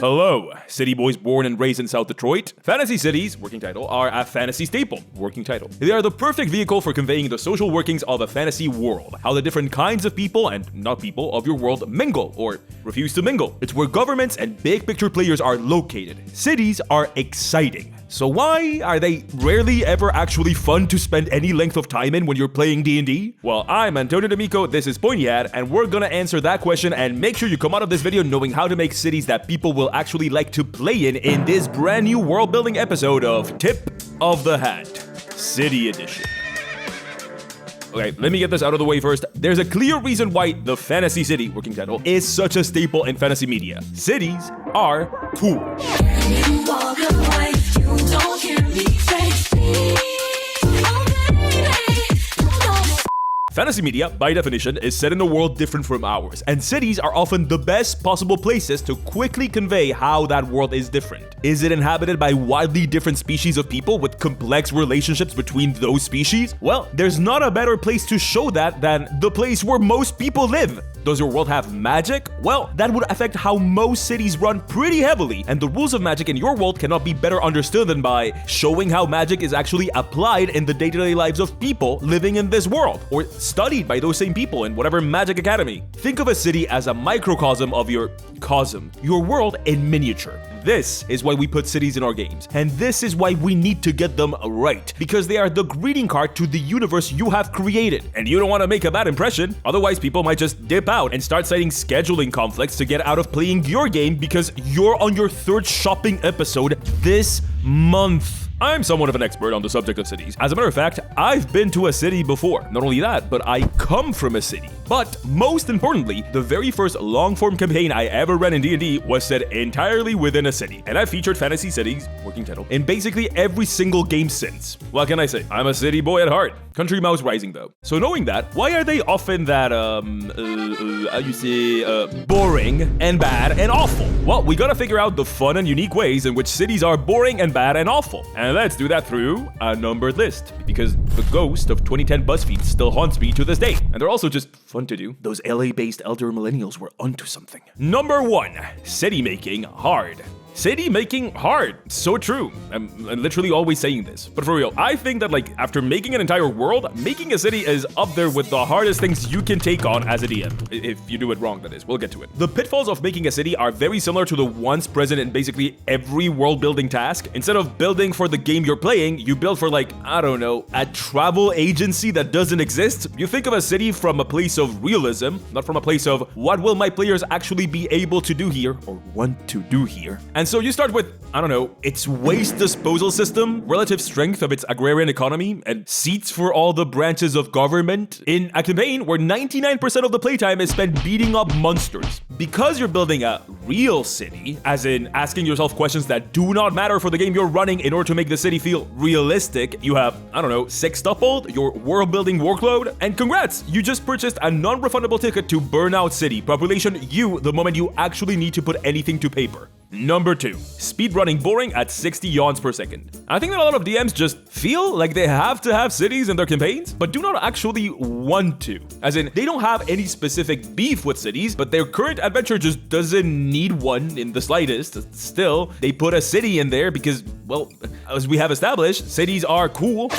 Hello, city boys born and raised in South Detroit. Fantasy cities, working title, are a fantasy staple, working title. They are the perfect vehicle for conveying the social workings of a fantasy world, how the different kinds of people and not people of your world mingle or refuse to mingle. It's where governments and big picture players are located. Cities are exciting. So why are they rarely ever actually fun to spend any length of time in when you're playing D&D? Well, I'm Antonio D'Amico, this is Pointy, and we're gonna answer that question and make sure you come out of this video knowing how to make cities that people will actually like to play in this brand new world building episode of Tip of the Hat, City Edition. Okay, let me get this out of the way first. There's a clear reason why the fantasy city, working title, is such a staple in fantasy media. Cities are cool. Fantasy media, by definition, is set in a world different from ours, and cities are often the best possible places to quickly convey how that world is different. Is it inhabited by wildly different species of people with complex relationships between those species? Well, there's not a better place to show that than the place where most people live. Does your world have magic? Well, that would affect how most cities run pretty heavily, and the rules of magic in your world cannot be better understood than by showing how magic is actually applied in the day-to-day lives of people living in this world, or studied by those same people in whatever magic academy. Think of a city as a microcosm of your world in miniature. This is why we put cities in our games, and this is why we need to get them right, because they are the greeting card to the universe you have created, and you don't want to make a bad impression, otherwise people might just dip out and start citing scheduling conflicts to get out of playing your game because you're on your third shopping episode this month. I'm somewhat of an expert on the subject of cities. As a matter of fact, I've been to a city before. Not only that, but I come from a city. But most importantly, the very first long-form campaign I ever ran in D&D was set entirely within a city. And I've featured fantasy cities, working title, in basically every single game since. What can I say? I'm a city boy at heart. Country mouse rising though. So knowing that, why are they often that, boring and bad and awful? Well, we gotta figure out the fun and unique ways in which cities are boring and bad and awful. And let's do that through a numbered list, because the ghost of 2010 BuzzFeed still haunts me to this day. And they're also just fun to do. Those LA-based elder millennials were onto something. Number 1, city making hard. City making hard. So true. I'm literally always saying this. But for real, I think that after making an entire world, making a city is up there with the hardest things you can take on as a DM. If you do it wrong, that is. We'll get to it. The pitfalls of making a city are very similar to the ones present in basically every world building task. Instead of building for the game you're playing, you build for a travel agency that doesn't exist. You think of a city from a place of realism, not from a place of what will my players actually be able to do here or want to do here. And so you start with, its waste disposal system, relative strength of its agrarian economy, and seats for all the branches of government in a campaign where 99% of the playtime is spent beating up monsters. Because you're building a real city, as in asking yourself questions that do not matter for the game you're running in order to make the city feel realistic, you have, sextupled your world building workload, and congrats, you just purchased a non-refundable ticket to Burnout City, population U the moment you actually need to put anything to paper. Number 2, speedrunning boring at 60 yawns per second. I think that a lot of DMs just feel like they have to have cities in their campaigns, but do not actually want to. As in, they don't have any specific beef with cities, but their current adventure just doesn't need one in the slightest. Still, they put a city in there because, well, as we have established, cities are cool.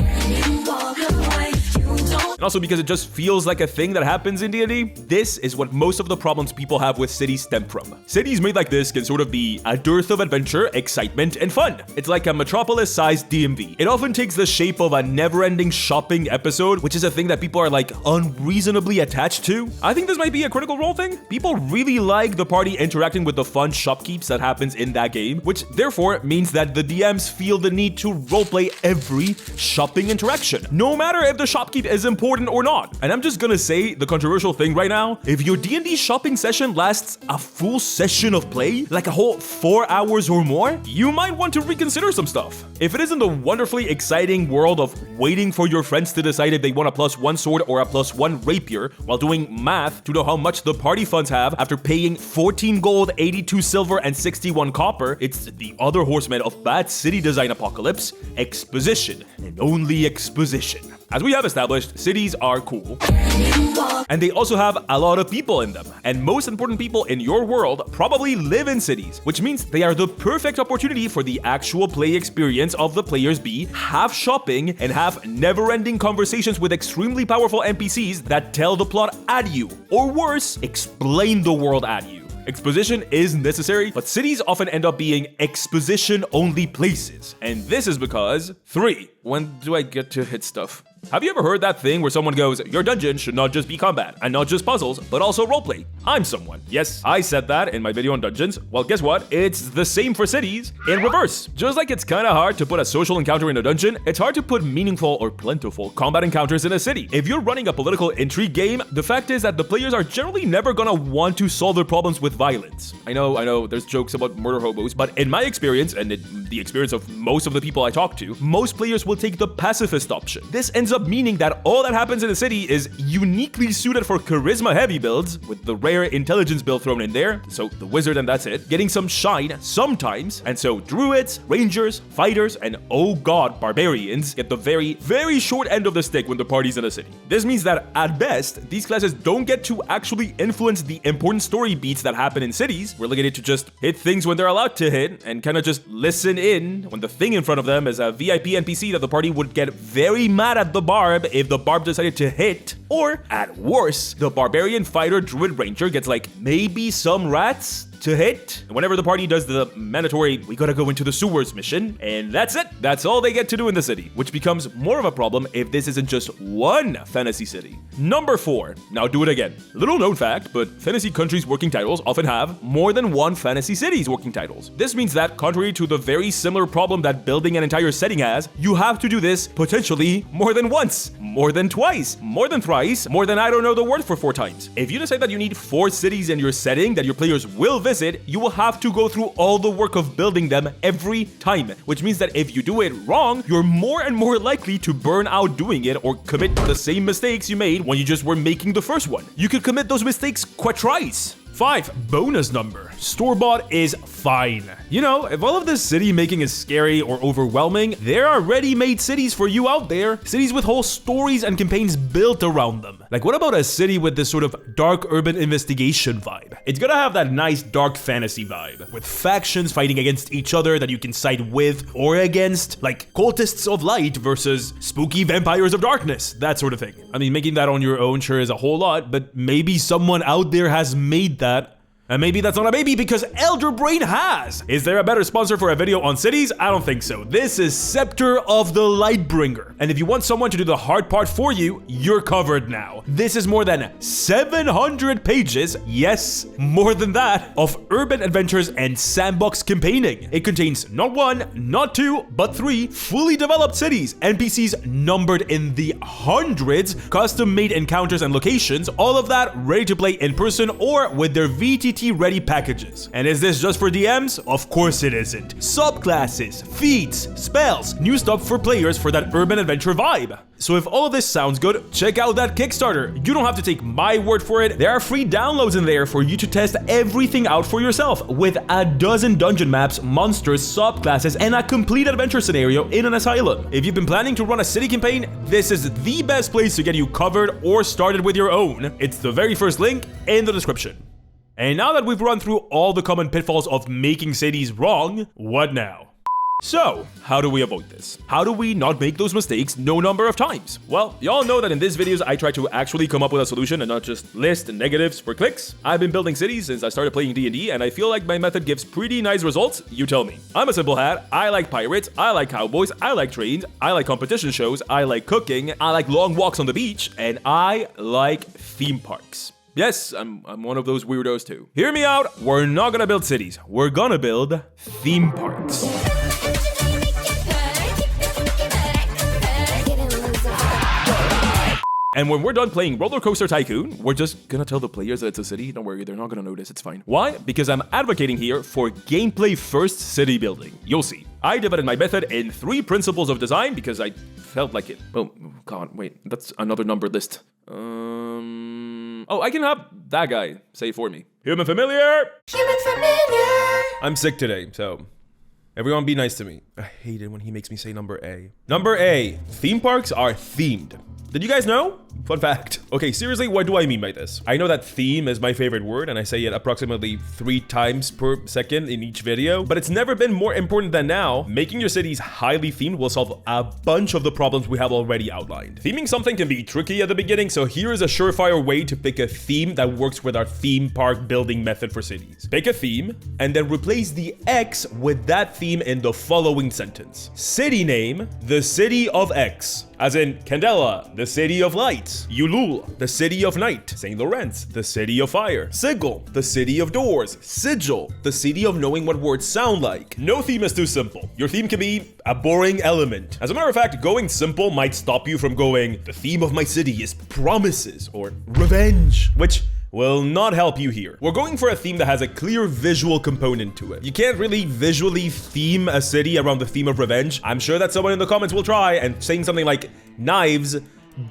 And also because it just feels like a thing that happens in D&D. This is what most of the problems people have with cities stem from. Cities made like this can sort of be a dearth of adventure, excitement, and fun. It's like a metropolis-sized DMV. It often takes the shape of a never-ending shopping episode, which is a thing that people are unreasonably attached to. I think this might be a Critical Role thing. People really like the party interacting with the fun shopkeeps that happens in that game, which therefore means that the DMs feel the need to roleplay every shopping interaction, no matter if the shopkeep is important or not. And I'm just gonna say the controversial thing right now. If your D&D shopping session lasts a full session of play, like a whole 4 hours or more, you might want to reconsider some stuff. If it isn't the wonderfully exciting world of waiting for your friends to decide if they want a +1 sword or a +1 rapier while doing math to know how much the party funds have after paying 14 gold, 82 silver, and 61 copper, it's the other horseman of bad city design apocalypse, exposition, and only exposition. As we have established, cities are cool. And they also have a lot of people in them. And most important people in your world probably live in cities, which means they are the perfect opportunity for the actual play experience of the players be half shopping and half never-ending conversations with extremely powerful NPCs that tell the plot at you, or worse, explain the world at you. Exposition is necessary, but cities often end up being exposition-only places. And this is because 3. When do I get to hit stuff? Have you ever heard that thing where someone goes, your dungeon should not just be combat, and not just puzzles, but also roleplay? I'm someone. Yes, I said that in my video on dungeons. Well, guess what? It's the same for cities in reverse. Just like it's kinda hard to put a social encounter in a dungeon, it's hard to put meaningful or plentiful combat encounters in a city. If you're running a political intrigue game, the fact is that the players are generally never gonna want to solve their problems with violence. I know, there's jokes about murder hobos, but in my experience, and the experience of most of the people I talk to, most players will take the pacifist option. This ends up meaning that all that happens in the city is uniquely suited for charisma heavy builds, with the rare intelligence build thrown in there, so the wizard and that's it, getting some shine sometimes, and so druids, rangers, fighters, and oh god, barbarians get the very, very short end of the stick when the party's in a city. This means that at best, these classes don't get to actually influence the important story beats that happen in cities, relegated to just hit things when they're allowed to hit, and kinda just listen in when the thing in front of them is a VIP NPC that the party would get very mad at the barb if the barb decided to hit, or at worst, the barbarian fighter druid ranger gets like maybe some rats to hit whenever the party does the mandatory we gotta go into the sewers mission, and that's it. That's all they get to do in the city, which becomes more of a problem if this isn't just one fantasy city. Number 4. Now do it again. Little known fact, but fantasy countries' working titles often have more than one fantasy city's working titles. This means that, contrary to the very similar problem that building an entire setting has, you have to do this potentially more than once, more than twice, more than thrice, more than I don't know the word for 4 times. If you decide that you need 4 cities in your setting that your players will visit, you will have to go through all the work of building them every time, which means that if you do it wrong, you're more and more likely to burn out doing it or commit the same mistakes you made when you just were making the first one. You could commit those mistakes quatrice. 5. Bonus number. Store-bought is fine. You know, if all of this city making is scary or overwhelming, there are ready-made cities for you out there. Cities with whole stories and campaigns built around them. Like, what about a city with this sort of dark urban investigation vibe? It's gonna have that nice dark fantasy vibe, with factions fighting against each other that you can side with or against, like cultists of light versus spooky vampires of darkness, that sort of thing. I mean, making that on your own sure is a whole lot, but maybe someone out there has made that. And maybe that's not a baby because Elder Brain has. Is there a better sponsor for a video on cities? I don't think so. This is Scepter of the Lightbringer. And if you want someone to do the hard part for you, you're covered now. This is more than 700 pages, yes, more than that, of urban adventures and sandbox campaigning. It contains not 1, not 2, but 3 fully developed cities, NPCs numbered in the hundreds, custom-made encounters and locations, all of that ready to play in person or with their VTT ready packages. And is this just for DMs? Of course it isn't. Subclasses, feats, spells, new stuff for players for that urban adventure vibe. So if all of this sounds good, check out that Kickstarter. You don't have to take my word for it. There are free downloads in there for you to test everything out for yourself, with a dozen dungeon maps, monsters, subclasses, and a complete adventure scenario in an asylum. If you've been planning to run a city campaign, this is the best place to get you covered or started with your own. It's the very first link in the description. And now that we've run through all the common pitfalls of making cities wrong, what now? So, how do we avoid this? How do we not make those mistakes no number of times? Well, y'all know that in these videos I try to actually come up with a solution and not just list negatives for clicks. I've been building cities since I started playing D&D, and I feel like my method gives pretty nice results, you tell me. I'm a simple hat, I like pirates, I like cowboys, I like trains, I like competition shows, I like cooking, I like long walks on the beach, and I like theme parks. Yes, I'm one of those weirdos too. Hear me out, we're not gonna build cities, we're gonna build theme parks. And when we're done playing Roller Coaster Tycoon, we're just gonna tell the players that it's a city. Don't worry, they're not gonna notice, it's fine. Why? Because I'm advocating here for gameplay first city building. You'll see. I divided my method in 3 principles of design because I felt like it. Oh, God, wait, that's another numbered list. Oh, I can have that guy say it for me. Human familiar! Human familiar! I'm sick today, so Everyone be nice to me. I hate it when he makes me say number A. Number A, theme parks are themed. Did you guys know? Fun fact. Okay, seriously, what do I mean by this? I know that theme is my favorite word, and I say it approximately 3 times per second in each video, but it's never been more important than now. Making your cities highly themed will solve a bunch of the problems we have already outlined. Theming something can be tricky at the beginning, so here is a surefire way to pick a theme that works with our theme park building method for cities. Pick a theme, and then replace the X with that theme in the following sentence. City name, the city of X. As in, Candela, the city of light. Yulul, the city of night. St. Lawrence, the city of fire. Sigil, the city of doors. Sigil, the city of knowing what words sound like. No theme is too simple. Your theme can be a boring element. As a matter of fact, going simple might stop you from going, the theme of my city is promises or revenge, which will not help you here. We're going for a theme that has a clear visual component to it. You can't really visually theme a city around the theme of revenge. I'm sure that someone in the comments will try, and saying something like knives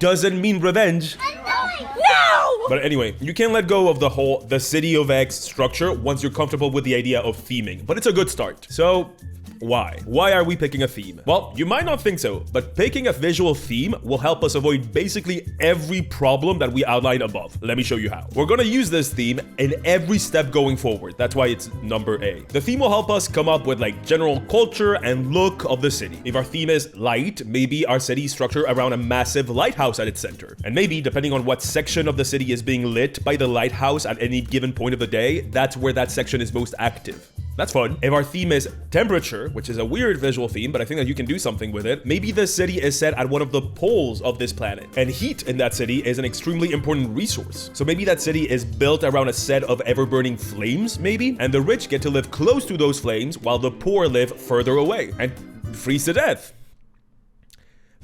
doesn't mean revenge. No! But anyway, you can let go of the city of X structure once you're comfortable with the idea of theming, but it's a good start. So why? Why are we picking a theme? Well, you might not think so, but picking a visual theme will help us avoid basically every problem that we outlined above. Let me show you how. We're gonna use this theme in every step going forward. That's why it's number A. The theme will help us come up with like general culture and look of the city. If our theme is light, maybe our city structure around a massive lighthouse at its center. And maybe depending on what section of the city is being lit by the lighthouse at any given point of the day, that's where that section is most active. That's fun. If our theme is temperature, which is a weird visual theme, but I think that you can do something with it, maybe the city is set at one of the poles of this planet, and heat in that city is an extremely important resource. So maybe that city is built around a set of ever-burning flames, maybe, and the rich get to live close to those flames while the poor live further away and freeze to death.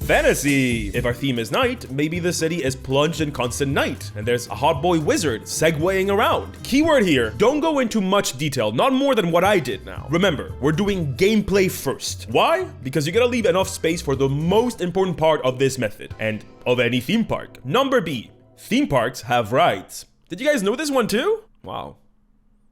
Fantasy! If our theme is night, maybe the city is plunged in constant night, and there's a hot boy wizard segwaying around. Keyword here, don't go into much detail, not more than what I did now. Remember, we're doing gameplay first. Why? Because you gotta leave enough space for the most important part of this method, and of any theme park. Number B, theme parks have rides. Did you guys know this one too? Wow.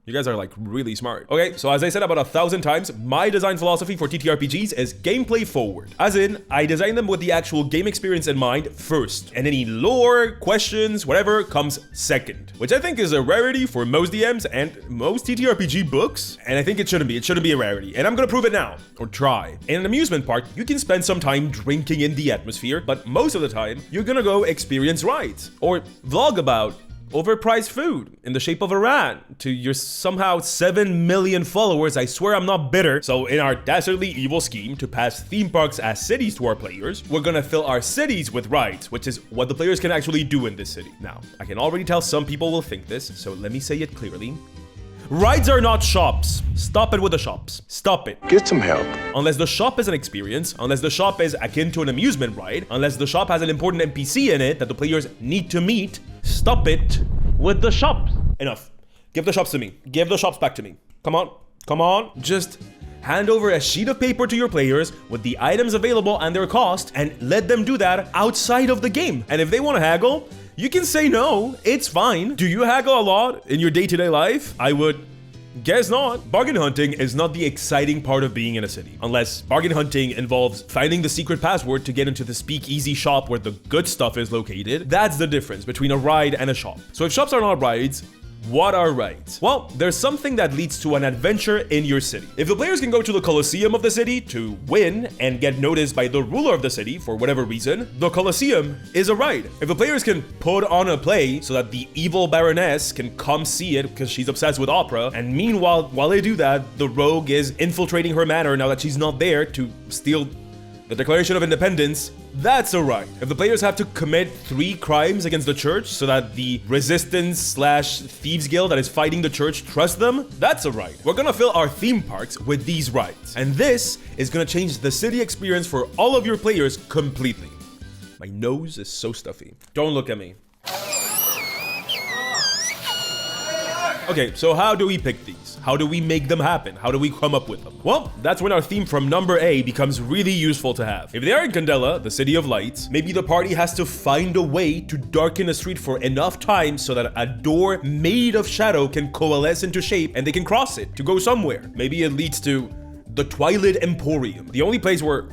You guys are like really smart. Okay, so as I said about 1,000 times, my design philosophy for TTRPGs is gameplay forward. As in, I design them with the actual game experience in mind first, and any lore, questions, whatever comes second. Which I think is a rarity for most DMs and most TTRPG books. And I think it shouldn't be a rarity. And I'm gonna prove it now, or try. In an amusement park, you can spend some time drinking in the atmosphere, but most of the time, you're gonna go experience rides, or vlog about overpriced food in the shape of a rat to your somehow 7 million followers. I swear I'm not bitter. So in our dastardly evil scheme to pass theme parks as cities to our players, we're gonna fill our cities with rides, which is what the players can actually do in this city. Now, I can already tell some people will think this, so let me say it clearly. Rides are not shops. Stop it with the shops. Stop it. Get some help. Unless the shop is an experience, unless the shop is akin to an amusement ride, unless the shop has an important NPC in it that the players need to meet, stop it with the shops. Enough. Give the shops to me. Give the shops back to me. Come on. Come on. Just hand over a sheet of paper to your players with the items available and their cost, and let them do that outside of the game. And if they want to haggle, you can say no. It's fine. Do you haggle a lot in your day-to-day life? I would guess not. Bargain hunting is not the exciting part of being in a city. Unless bargain hunting involves finding the secret password to get into the speakeasy shop where the good stuff is located. That's the difference between a ride and a shop. So if shops are not rides, what are rides? Well, there's something that leads to an adventure in your city. If the players can go to the Colosseum of the city to win and get noticed by the ruler of the city for whatever reason, the Colosseum is a ride. If the players can put on a play so that the evil Baroness can come see it because she's obsessed with opera, and meanwhile, while they do that, the rogue is infiltrating her manor now that she's not there to steal the Declaration of Independence, that's a ride. If the players have to commit 3 crimes against the church so that the resistance/thieves guild that is fighting the church trusts them, that's a ride. We're gonna fill our theme parks with these rides. And this is gonna change the city experience for all of your players completely. My nose is so stuffy. Don't look at me. Okay, so how do we pick these? How do we make them happen? How do we come up with them? Well, that's when our theme from number A becomes really useful to have. If they are in Candela, the city of lights, maybe the party has to find a way to darken a street for enough time so that a door made of shadow can coalesce into shape and they can cross it to go somewhere. Maybe it leads to the Twilight Emporium, the only place where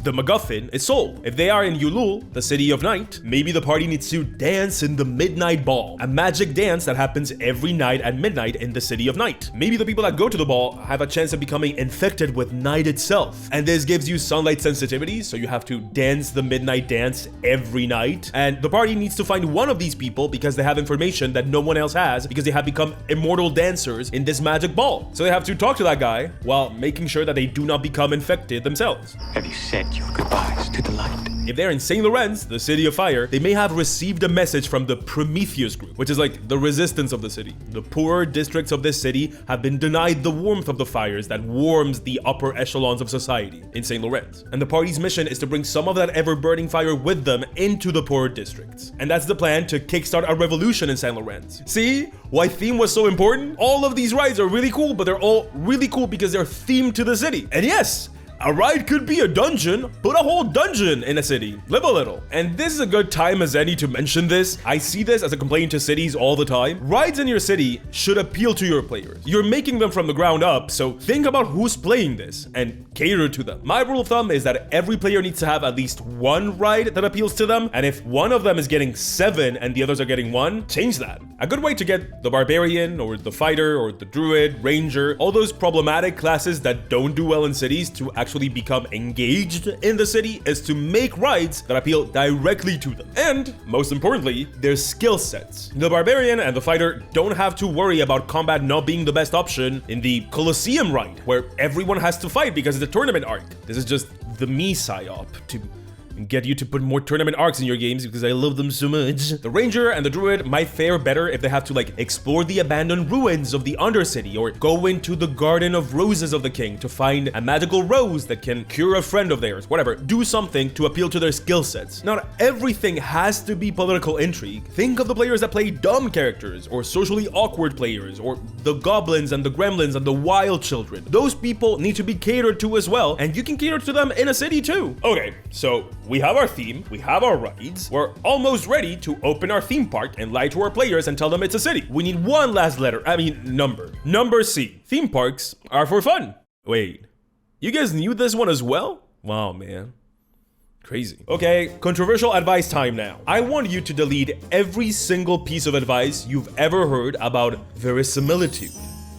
the MacGuffin is sold. If they are in Yulul, the city of night, maybe the party needs to dance in the Midnight Ball, a magic dance that happens every night at midnight in the city of night. Maybe the people that go to the ball have a chance of becoming infected with night itself, and this gives you sunlight sensitivity, so you have to dance the midnight dance every night. And the party needs to find one of these people because they have information that no one else has, because they have become immortal dancers in this magic ball. So they have to talk to that guy while making sure that they do not become infected themselves. Have you said your goodbyes to the light? If they're in St. Lawrence, the city of fire, they may have received a message from the Prometheus group, which is like the resistance of the city. The poorer districts of this city have been denied the warmth of the fires that warms the upper echelons of society in St. Lawrence. And the party's mission is to bring some of that ever-burning fire with them into the poorer districts. And that's the plan to kickstart a revolution in St. Lawrence. See why theme was so important? All of these rides are really cool, but they're all really cool because they're themed to the city. And yes, a ride could be a dungeon. Put a whole dungeon in a city. Live a little. And this is a good time as any to mention this. I see this as a complaint to cities all the time. Rides in your city should appeal to your players. You're making them from the ground up, so think about who's playing this and cater to them. My rule of thumb is that every player needs to have at least one ride that appeals to them, and if one of them is getting 7 and the others are getting 1, change that. A good way to get the barbarian or the fighter or the druid, ranger, all those problematic classes that don't do well in cities to actually become engaged in the city is to make rides that appeal directly to them. And most importantly, their skill sets. The barbarian and the fighter don't have to worry about combat not being the best option in the Colosseum ride, where everyone has to fight because it's a tournament arc. This is just the me psyop to get you to put more tournament arcs in your games because I love them so much. The ranger and the druid might fare better if they have to like explore the abandoned ruins of the Undercity or go into the Garden of Roses of the King to find a magical rose that can cure a friend of theirs, whatever. Do something to appeal to their skill sets. Not everything has to be political intrigue. Think of the players that play dumb characters or socially awkward players or the goblins and the gremlins and the wild children. Those people need to be catered to as well, and you can cater to them in a city too. Okay, so we have our theme, we have our rides, we're almost ready to open our theme park and lie to our players and tell them it's a city. We need one last number. Number C. Theme parks are for fun. Wait, you guys knew this one as well? Wow, man. Crazy. Okay, controversial advice time now. I want you to delete every single piece of advice you've ever heard about verisimilitude.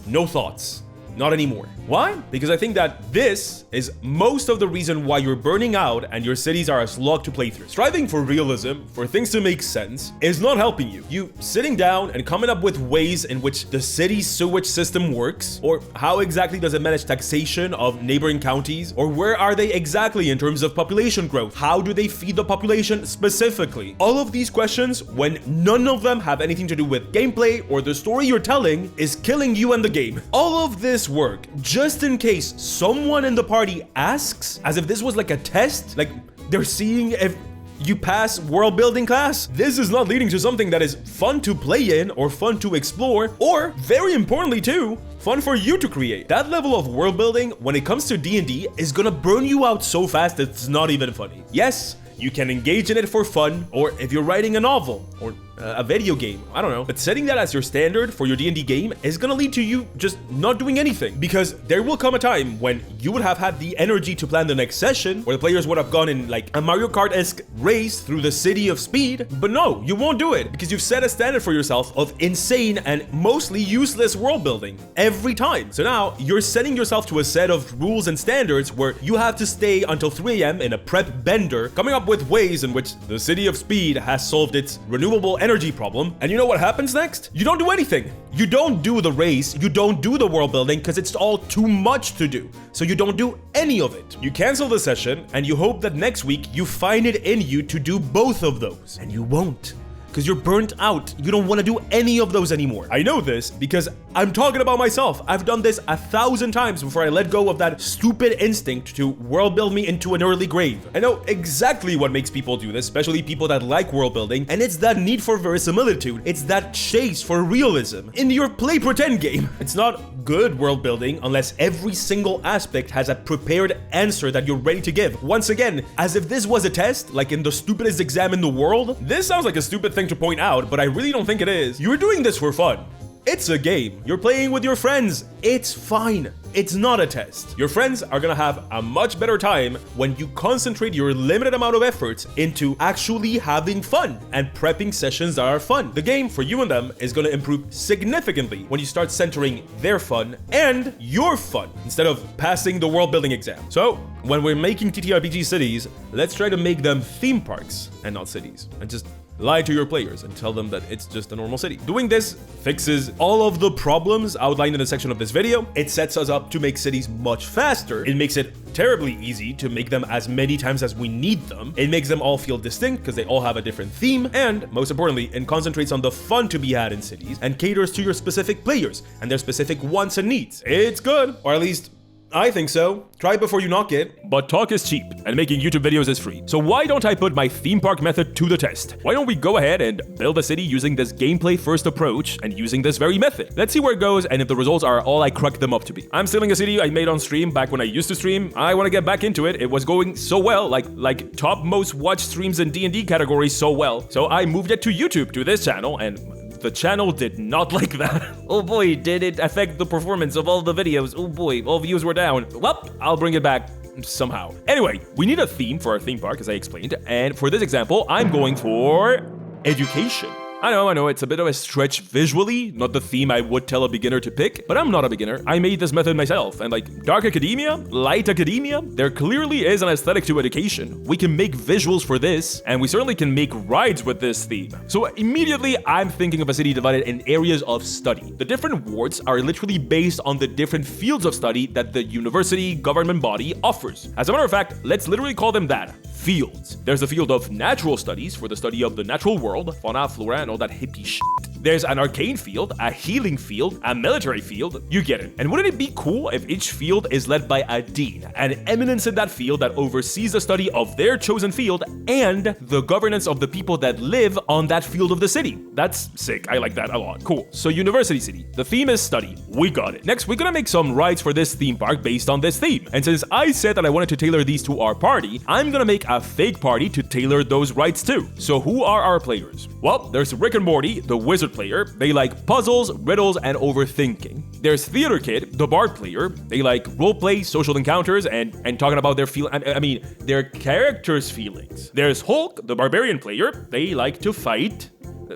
No thoughts. Not anymore. Why? Because I think that this is most of the reason why you're burning out and your cities are a slog to play through. Striving for realism, for things to make sense, is not helping you. You sitting down and coming up with ways in which the city's sewage system works, or how exactly does it manage taxation of neighboring counties, or where are they exactly in terms of population growth? How do they feed the population specifically? All of these questions, when none of them have anything to do with gameplay or the story you're telling, is killing you and the game. All of this work just in case someone in the party asks, as if this was like a test, like they're seeing if you pass world building class. This is not leading to something that is fun to play in or fun to explore, or very importantly too, fun for you to create. That level of world building when it comes to D&D is gonna burn you out so fast it's not even funny. Yes, you can engage in it for fun, or if you're writing a novel or a video game, I don't know. But setting that as your standard for your D&D game is gonna lead to you just not doing anything, because there will come a time when you would have had the energy to plan the next session where the players would have gone in like a Mario Kart-esque race through the city of speed, but no, you won't do it because you've set a standard for yourself of insane and mostly useless world building every time. So now you're setting yourself to a set of rules and standards where you have to stay until 3 a.m. in a prep bender, coming up with ways in which the city of speed has solved its renewable energy problem. And you know what happens next? You don't do anything. You don't do the race, you don't do the world building because it's all too much to do. So you don't do any of it. You cancel the session and you hope that next week you find it in you to do both of those. And you won't, because you're burnt out. You don't want to do any of those anymore. I know this because I'm talking about myself. I've done this 1,000 times before I let go of that stupid instinct to world build me into an early grave. I know exactly what makes people do this, especially people that like world building, and it's that need for verisimilitude. It's that chase for realism in your play pretend game. It's not good world building unless every single aspect has a prepared answer that you're ready to give. Once again, as if this was a test, like in the stupidest exam in the world. This sounds like a stupid thing to point out, but I really don't think it is. You're doing this for fun. It's a game. You're playing with your friends. It's fine. It's not a test. Your friends are gonna have a much better time when you concentrate your limited amount of efforts into actually having fun and prepping sessions that are fun. The game for you and them is gonna improve significantly when you start centering their fun and your fun instead of passing the world building exam. So when we're making TTRPG cities, let's try to make them theme parks and not cities, and just lie to your players and tell them that it's just a normal city. Doing this fixes all of the problems outlined in the section of this video. It sets us up to make cities much faster. It makes it terribly easy to make them as many times as we need them. It makes them all feel distinct because they all have a different theme. And most importantly, it concentrates on the fun to be had in cities and caters to your specific players and their specific wants and needs. It's good, or at least I think so. Try it before you knock it. But talk is cheap, and making YouTube videos is free. So why don't I put my theme park method to the test? Why don't we go ahead and build a city using this gameplay first approach and using this very method? Let's see where it goes and if the results are all I cracked them up to be. I'm stealing a city I made on stream back when I used to stream. I want to get back into it. It was going so well, like top most watched streams in D&D category so well. So I moved it to YouTube, to this channel, and the channel did not like that. Oh boy, did it affect the performance of all the videos. Oh boy, all views were down. Well, I'll bring it back somehow. Anyway, we need a theme for our theme park, as I explained. And for this example, I'm going for education. I know, it's a bit of a stretch visually, not the theme I would tell a beginner to pick, but I'm not a beginner. I made this method myself, and like dark academia, light academia, there clearly is an aesthetic to education. We can make visuals for this, and we certainly can make rides with this theme. So immediately, I'm thinking of a city divided in areas of study. The different wards are literally based on the different fields of study that the university government body offers. As a matter of fact, let's literally call them that. Fields. There's the field of natural studies for the study of the natural world, fauna, flora, and all that hippie shit. There's an arcane field, a healing field, a military field. You get it. And wouldn't it be cool if each field is led by a dean, an eminence in that field that oversees the study of their chosen field and the governance of the people that live on that field of the city? That's sick. I like that a lot. Cool. So university city. The theme is study. We got it. Next, we're gonna make some rides for this theme park based on this theme. And since I said that I wanted to tailor these to our party, I'm gonna make a fake party to tailor those rides too. So who are our players? Well, there's Rick and Morty, the wizard player. They like puzzles, riddles, and overthinking. There's Theater Kid, the bard player. They like roleplay, social encounters, and talking about their their characters' feelings. There's Hulk, the barbarian player. They like to fight.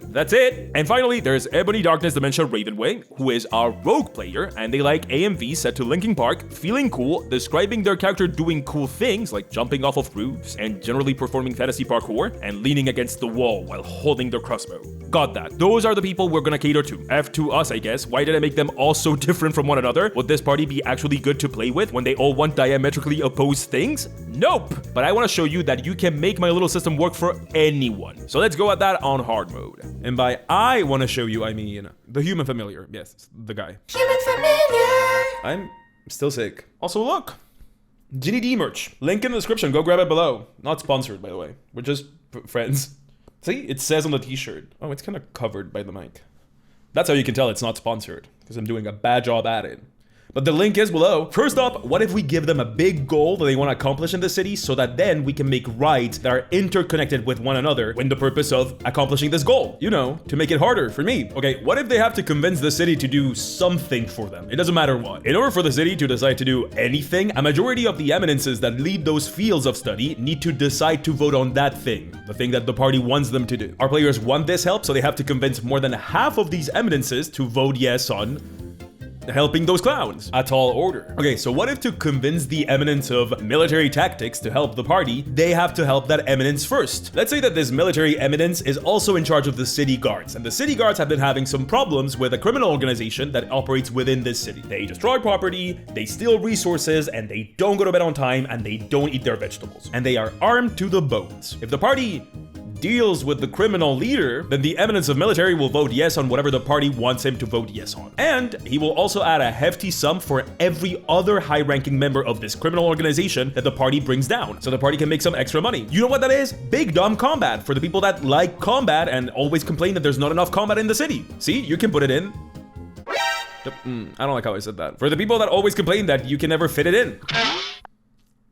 That's it. And finally, there's Ebony Darkness Dementia Ravenway, who is our rogue player, and they like AMV set to Linkin Park, feeling cool, describing their character doing cool things like jumping off of roofs and generally performing fantasy parkour and leaning against the wall while holding their crossbow. Got that. Those are the people we're gonna cater to. F to us, I guess. Why did I make them all so different from one another? Would this party be actually good to play with when they all want diametrically opposed things? Nope. But I want to show you that you can make my little system work for anyone. So let's go at that on hard mode. And by I want to show you, I mean the human familiar. Yes, the guy. Human familiar. I'm still sick. Also, look. GDD merch. Link in the description. Go grab it below. Not sponsored, by the way. We're just friends. See? It says on the t-shirt. Oh, it's kind of covered by the mic. That's how you can tell it's not sponsored, because I'm doing a bad job at it. But the link is below. First up, what if we give them a big goal that they want to accomplish in the city so that then we can make rides that are interconnected with one another in the purpose of accomplishing this goal? You know, to make it harder for me. Okay, what if they have to convince the city to do something for them? It doesn't matter what. In order for the city to decide to do anything, a majority of the eminences that lead those fields of study need to decide to vote on that thing, the thing that the party wants them to do. Our players want this help, so they have to convince more than half of these eminences to vote yes on helping those clowns. A tall order. Okay, so what if to convince the eminence of military tactics to help the party, they have to help that eminence first? Let's say that this military eminence is also in charge of the city guards, and the city guards have been having some problems with a criminal organization that operates within this city. They destroy property, they steal resources, and they don't go to bed on time, and they don't eat their vegetables. And they are armed to the bones. If the party deals with the criminal leader, then the eminence of military will vote yes on whatever the party wants him to vote yes on. And he will also add a hefty sum for every other high-ranking member of this criminal organization that the party brings down, so the party can make some extra money. You know what that is? Big dumb combat for the people that like combat and always complain that there's not enough combat in the city. See, you can put it in. I don't like how I said that. For the people that always complain that you can never fit it in.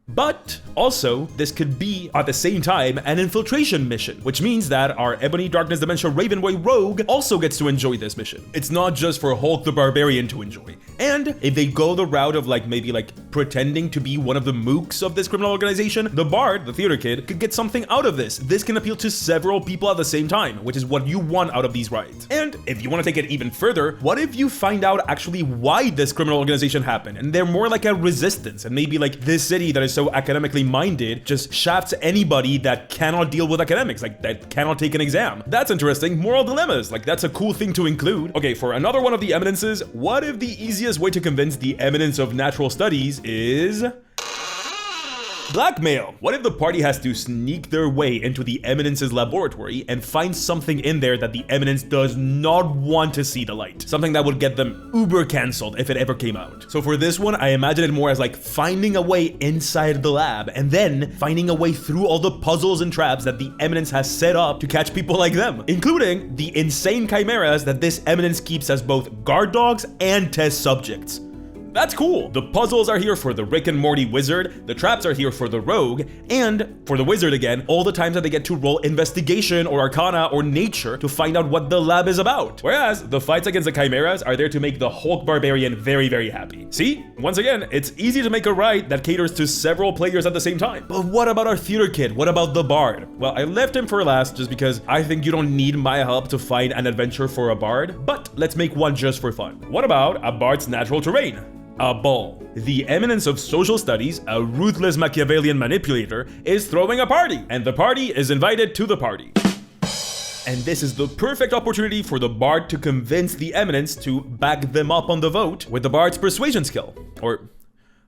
But also, this could be at the same time an infiltration mission, which means that our Ebony Darkness Dementia Ravenboy rogue also gets to enjoy this mission. It's not just for Hulk the Barbarian to enjoy. And if they go the route of maybe pretending to be one of the mooks of this criminal organization, the Bard, the theater kid, could get something out of this. This can appeal to several people at the same time, which is what you want out of these rides. And if you want to take it even further, what if you find out actually why this criminal organization happened, and they're more like a resistance, and maybe this city that is so academically minded just shafts anybody that cannot deal with academics, that cannot take an exam. That's interesting. Moral dilemmas, that's a cool thing to include. Okay, for another one of the eminences, what if the easiest way to convince the eminence of natural studies is blackmail? What if the party has to sneak their way into the eminence's laboratory and find something in there that the eminence does not want to see the light? Something that would get them uber cancelled if it ever came out. So for this one, I imagine it more as finding a way inside the lab and then finding a way through all the puzzles and traps that the eminence has set up to catch people like them, including the insane chimeras that this eminence keeps as both guard dogs and test subjects. That's cool. The puzzles are here for the Rick and Morty wizard, the traps are here for the rogue, and for the wizard again, all the times that they get to roll investigation or arcana or nature to find out what the lab is about. Whereas the fights against the chimeras are there to make the Hulk Barbarian very, very happy. See, once again, it's easy to make a ride that caters to several players at the same time. But what about our theater kid? What about the bard? Well, I left him for last just because I think you don't need my help to find an adventure for a bard, but let's make one just for fun. What about a bard's natural terrain? A ball. The eminence of social studies, a ruthless Machiavellian manipulator, is throwing a party, and the party is invited to the party. And this is the perfect opportunity for the bard to convince the eminence to back them up on the vote with the bard's persuasion skill, or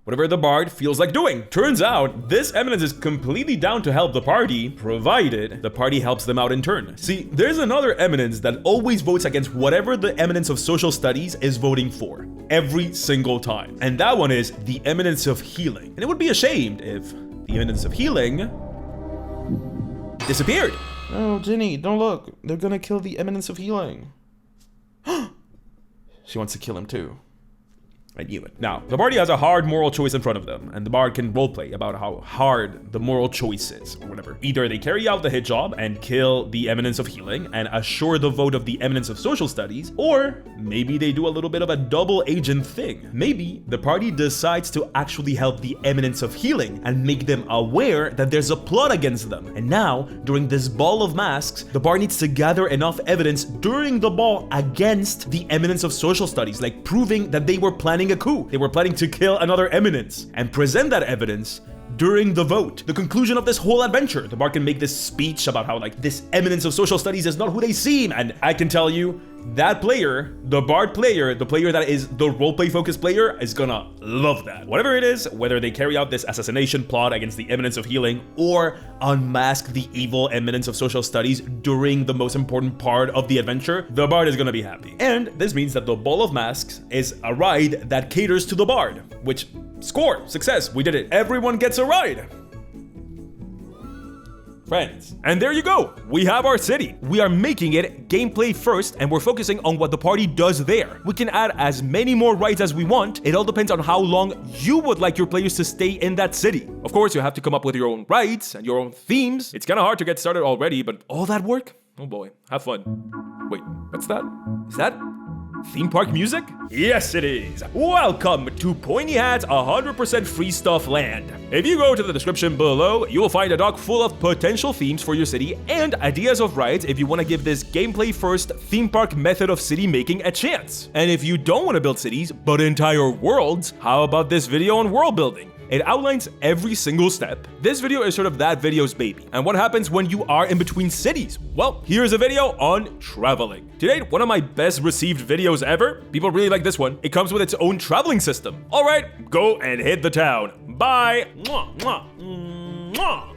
whatever the bard feels like doing. Turns out, this eminence is completely down to help the party, provided the party helps them out in turn. See, there's another eminence that always votes against whatever the eminence of social studies is voting for, every single time. And that one is the eminence of healing. And it would be a shame if the eminence of healing disappeared. Oh, Ginny, don't look. They're gonna kill the eminence of healing. She wants to kill him too. I knew it. Now, the party has a hard moral choice in front of them, and the bard can roleplay about how hard the moral choice is, or whatever. Either they carry out the hit job and kill the eminence of healing and assure the vote of the eminence of social studies, or maybe they do a little bit of a double agent thing. Maybe the party decides to actually help the eminence of healing and make them aware that there's a plot against them. And now, during this ball of masks, the bard needs to gather enough evidence during the ball against the eminence of social studies, proving that they were planning a coup. They were planning to kill another eminence and present that evidence during the vote. The conclusion of this whole adventure, the bard can make this speech about how this eminence of social studies is not who they seem, and I can tell you that player, the bard player, the player that is the roleplay focused player, is gonna love that. Whatever it is, whether they carry out this assassination plot against the eminence of healing or unmask the evil eminence of social studies during the most important part of the adventure, the bard is gonna be happy. And this means that the Ball of Masks is a ride that caters to the bard, which score, success, we did it. Everyone gets a ride. Friends. And there you go. We have our city. We are making it gameplay first, and we're focusing on what the party does there. We can add as many more rides as we want. It all depends on how long you would like your players to stay in that city. Of course, you have to come up with your own rides and your own themes. It's kind of hard to get started already, but all that work? Oh boy, have fun. Wait, what's that? Is that theme park music? Yes, it is. Welcome to Pointy Hat's 100% free stuff land. If you go to the description below, you will find a doc full of potential themes for your city and ideas of rides if you want to give this gameplay first theme park method of city making a chance. And if you don't want to build cities, but entire worlds, how about this video on world building? It outlines every single step. This video is sort of that video's baby. And what happens when you are in between cities? Well, here's a video on traveling. Today, one of my best received videos ever. People really like this one. It comes with its own traveling system. All right, go and hit the town. Bye. Mwah, mwah, mwah.